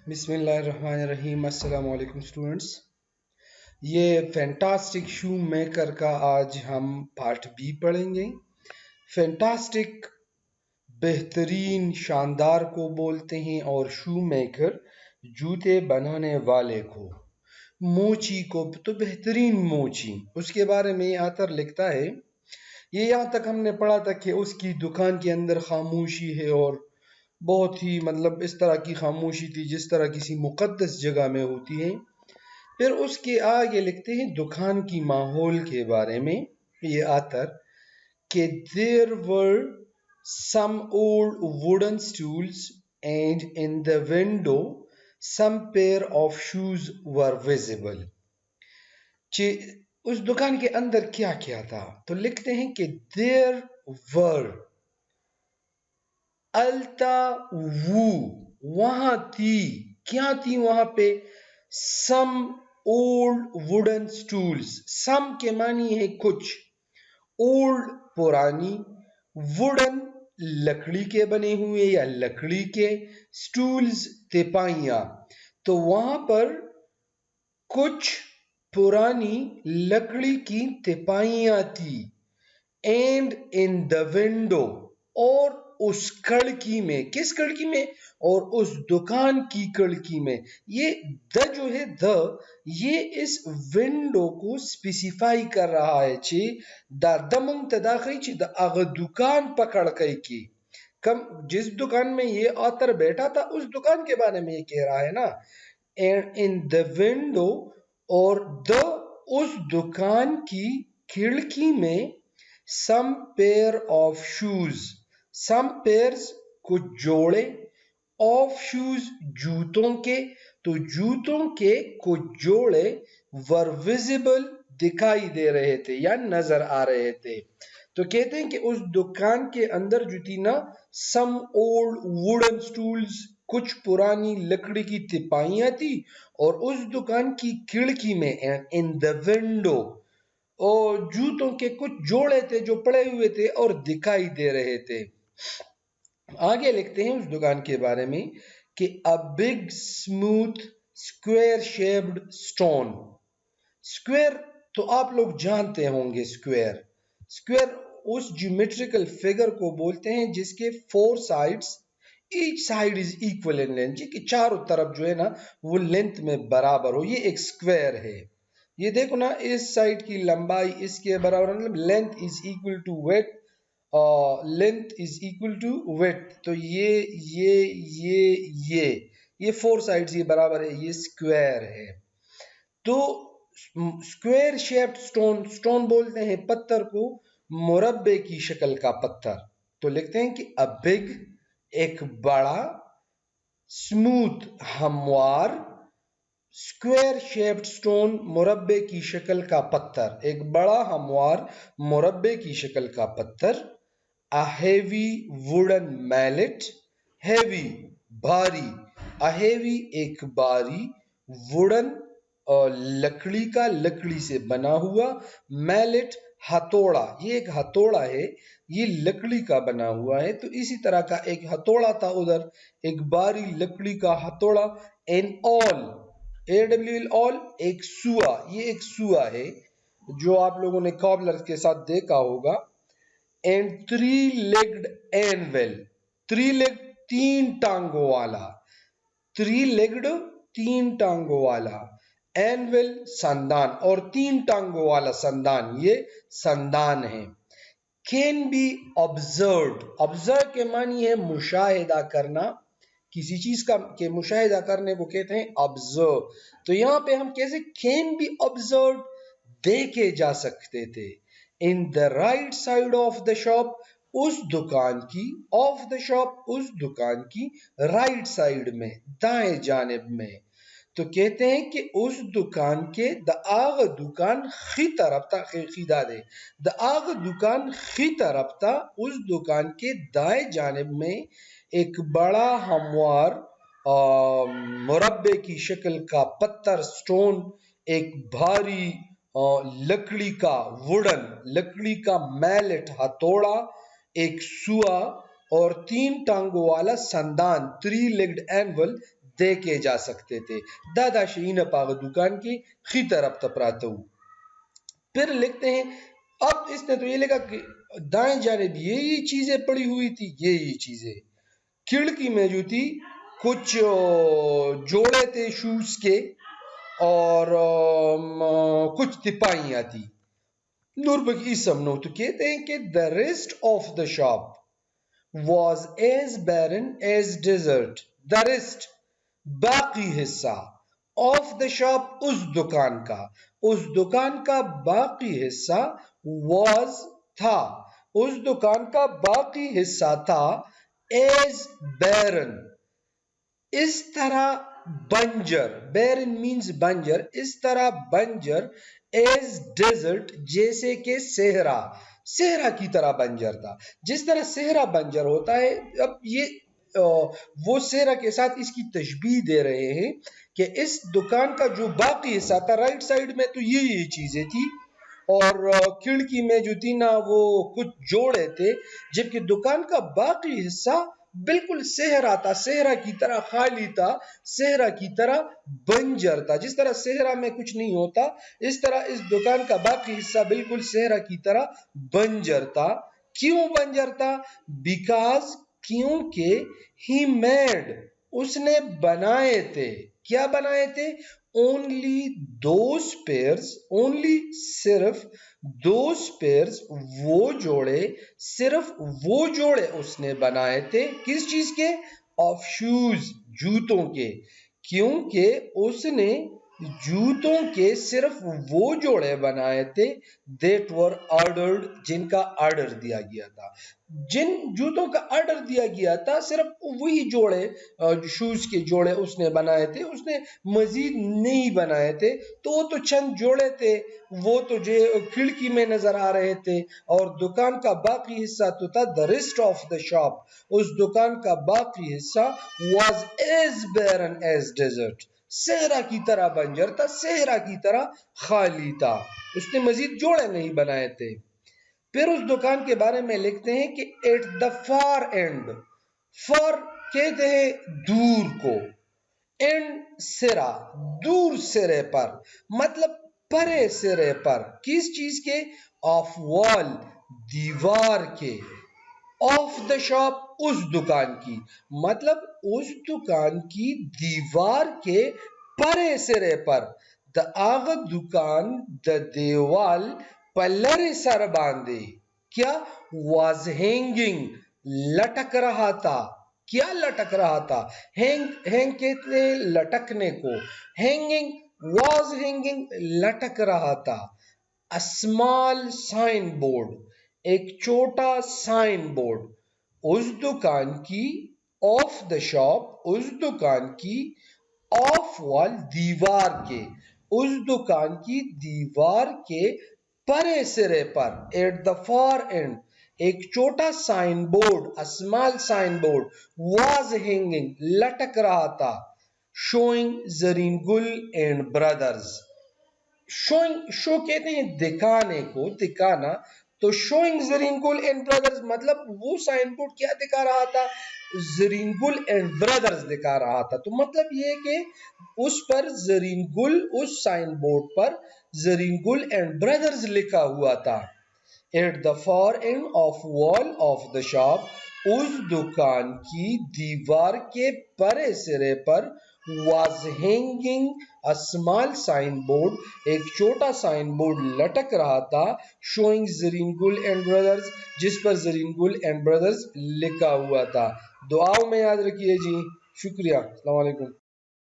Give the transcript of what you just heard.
بسم اللہ الرحمن الرحیم۔ السلام علیکم اسٹوڈنٹس، یہ فینٹاسٹک شو میکر کا آج ہم پارٹ بی پڑھیں گے۔ فینٹاسٹک بہترین، شاندار کو بولتے ہیں، اور شو میکر جوتے بنانے والے کو، موچی کو تو بہترین موچی، اس کے بارے میں آتر لکھتا ہے۔ یہ یہاں تک ہم نے پڑھا تھا کہ اس کی دکان کے اندر خاموشی ہے، اور بہت ہی اس طرح کی خاموشی تھی جس طرح کسی مقدس جگہ میں ہوتی ہے۔ پھر اس کے آگے لکھتے ہیں دکان کی ماحول کے بارے میں یہ آتر کہ there were some old wooden stools and in the window some pair of shoes were visible۔ اس دکان کے اندر کیا کیا تھا؟ تو لکھتے ہیں کہ there were التا وہاں تھی، کیا تھی وہاں پہ؟ سم اولڈ ووڈن سٹولز، سم کے معنی ہے کچھ، اولڈ پرانی، ووڈن لکڑی کے بنے ہوئے یا لکڑی کے، سٹولز تپائیاں، تو وہاں پر کچھ پرانی لکڑی کی تپائیاں تھی۔ اینڈ ان دا ونڈو، اور اس کھڑکی میں، کس کھڑکی میں؟ اور اس دکان کی کھڑکی میں۔ یہ دا جو ہے دا، یہ اس ونڈو کو سپیسیفائی کر رہا ہے چھے دا دمنگ تداخی چھے دا اغا دکان پکڑ کئی کی، کم جس دکان میں یہ آتر بیٹھا تھا اس دکان کے بارے میں یہ کہہ رہا ہے نا۔ اینڈ ان دا ونڈو، اور دا اس دکان کی کھڑکی میں، some pair of shoes، some pairs کچھ جوڑے، of shoes جوتوں کے، تو جوتوں کے کچھ جوڑے were visible دکھائی دے رہے تھے یا نظر آ رہے تھے۔ تو کہتے ہیں کہ اس دکان کے اندر جو تھی نا some old wooden stools، کچھ پرانی لکڑی کی تپائیاں تھی، اور اس دکان کی کھڑکی میں in the window، اور جوتوں کے کچھ جوڑے تھے جو پڑے ہوئے تھے اور دکھائی دے رہے تھے۔ آگے لکھتے ہیں اس دکان کے بارے میں کہ a big smooth square shaped stone۔ Square تو آپ لوگ جانتے ہوں گے، سکوئر اس جیومیٹریکل فگر کو بولتے ہیں جس کے 4 sides, each side is equal in length, کہ چاروں طرف جو ہے نا وہ لینتھ میں برابر ہو، یہ ایک سکوئر ہے۔ یہ دیکھو نا، اس سائڈ کی لمبائی اس کے برابر، length is equal to width, length is equal to width, تو یہ 4 سائڈز یہ برابر ہے، یہ سکوئر ہے۔ تو سکوئر شیپڈ سٹون بولتے ہیں پتھر کو مربع کی شکل کا پتھر۔ تو لکھتے ہیں کہ a big ایک بڑا، smooth ہموار، سکوئر شیپڈ سٹون مربع کی شکل کا پتھر، ایک بڑا ہموار مربع کی شکل کا پتھر۔ a heavy wooden mallet، heavy بھاری، a heavy ایک بھاری، wooden لکڑی کا، لکڑی سے بنا ہوا، mallet ہتھوڑا، یہ ایک ہتھوڑا ہے، یہ لکڑی کا بنا ہوا ہے۔ تو اسی طرح کا ایک ہتھوڑا تھا ادھر، ایک باری لکڑی کا ہتھوڑا۔ an awl، all ایک سوا، یہ ایک سوا ہے جو آپ لوگوں نے کابلر کے ساتھ دیکھا ہوگا۔ and 3-legged anvil، 3-legged تین ٹانگوں والا، 3-legged تین ٹانگوں والا، anvil سندان، اور تین ٹانگوں والا سندان، یہ سندان ہے۔ can be observed، observe کے معنی ہے مشاہدہ کرنا، کسی چیز کا کہ مشاہدہ کرنے کو کہتے ہیں observe۔ تو یہاں پہ ہم کیسے can be observed، دیکھے جا سکتے تھے۔ in the right side of the shop، اس دکان کی، of the shop اس دکان کی right side میں، دائیں جانب میں۔ تو کہتے ہیں کہ اس دکان کے دا آغ دکان خی طرف تھا، خیدہ دے، دا آغ دکان خی طرف تھا، اس دکان کے دائیں جانب میں ایک بڑا ہموار مربع کی شکل کا پتھر، سٹون، ایک بھاری لکڑی کا، ووڈن لکڑی کا میلٹ ہتھوڑا، ایک سوا، اور تین ٹانگوں والا سندان، 3-legged anvil دے کے جا سکتے تھے. دادا شہین پاغ دکان کی خی طرف تپراتو. پھر لکھتے ہیں اب اس نے تو یہ لکھا کہ دائیں جانب یہی چیزیں پڑی ہوئی تھی, یہی چیزیں کھڑکی میں جو تھی کچھ جوڑے تھے شوز کے اور کچھ تپائیاں تھی. نور بکی سمنو تو کہتے ہیں کہ the rest of the shop was as barren as desert. The rest باقی حصہ of the shop اس دکان کا باقی حصہ was تھا, اس دکان کا باقی حصہ تھا as barren اس طرح بنجر, barren means بنجر, اس طرح بنجر as desert جیسے کہ صحرا کی طرح بنجر تھا. جس طرح صحرا بنجر ہوتا ہے, اب یہ وہ صحرا کے ساتھ اس کی تشبیہ دے رہے ہیں کہ اس دکان کا جو باقی حصہ تھا رائٹ سائڈ میں تو یہ چیزیں تھی اور کھڑکی میں جو تھی نا وہ کچھ جوڑے تھے, جبکہ دکان کا باقی حصہ بالکل صحرا تھا, صحرا کی طرح خالی تھا, صحرا کی طرح بنجر تھا. جس طرح صحرا میں کچھ نہیں ہوتا اس طرح اس دکان کا باقی حصہ بالکل صحرا کی طرح بنجر تھا. کیوں بنجر تھا؟ بیکاز کیونکہ ہی میڈ اس نے بنائے تھے. کیا بنائے تھے؟ only those pairs, only صرف those pairs وہ جوڑے, صرف وہ جوڑے اس نے بنائے تھے. کس چیز کے؟ of shoes جوتوں کے. کیونکہ اس نے جوتوں کے صرف وہ جوڑے بنائے تھے that were ordered جن کا آرڈر دیا گیا تھا. جن جوتوں کا آرڈر دیا گیا تھا صرف وہی جوڑے شوز کے جوڑے اس نے بنائے تھے, اس نے مزید نہیں بنائے تھے. تو وہ تو چند جوڑے تھے, وہ تو جو کھڑکی میں نظر آ رہے تھے, اور دکان کا باقی حصہ تو تھا the rest of the shop, اس دکان کا باقی حصہ was as barren as desert, صحرا کی طرح بنجر تھا, صحرا کی طرح خالی تھا, اس نے مزید جوڑے نہیں بنائے تھے. پھر اس دکان کے بارے میں لکھتے ہیں کہ at the far end, far کہتے ہیں دور کو, end سرا دور سرے پر, مطلب پرے سرے پر. کس چیز کے؟ of wall دیوار کے, of the shop اس دکان کی, مطلب اس دکان کی دیوار کے پرے سرے پر. دا آغا دکان دا دیوال پلر سر باندے. کیا؟ was hanging لٹک رہا تھا. کیا لٹک رہا تھا؟ hang کہتے ہیں لٹکنے کو, hanging was hanging لٹک رہا تھا. a small sign board ایک چھوٹا سائن بورڈ اس دکان کی, of the shop اس دکان کی, of wall دیوار کے, اس دکان کی دیوار کے پرے سرے پر, at the far end ایک چھوٹا sign board, a small sign board was hanging لٹک رہا تھا. showing Zareen Gul and brothers, showing شو کہتے ہیں دکھانے کو, دکھانا, تو showing Zareen Gul and brothers مطلب وہ سائن بورڈ کیا دکھا رہا تھا؟ زرین گل اینڈ بردرز دکھا رہا تھا. تو مطلب یہ کہ اس پر زرین گل, اس سائن بورڈ پر زرین گل اینڈ بردرز لکھا ہوا تھا. at the far end of wall of the shop اس دکان کی دیوار کے پرے سرے پر was hanging a small sign board ایک چھوٹا سائن بورڈ لٹک رہا تھا, showing Zareen Gul and brothers جس پر زرین گل اینڈ بردرز لکھا ہوا تھا. دعاؤں میں یاد رکھیے جی. شکریہ. السلام علیکم.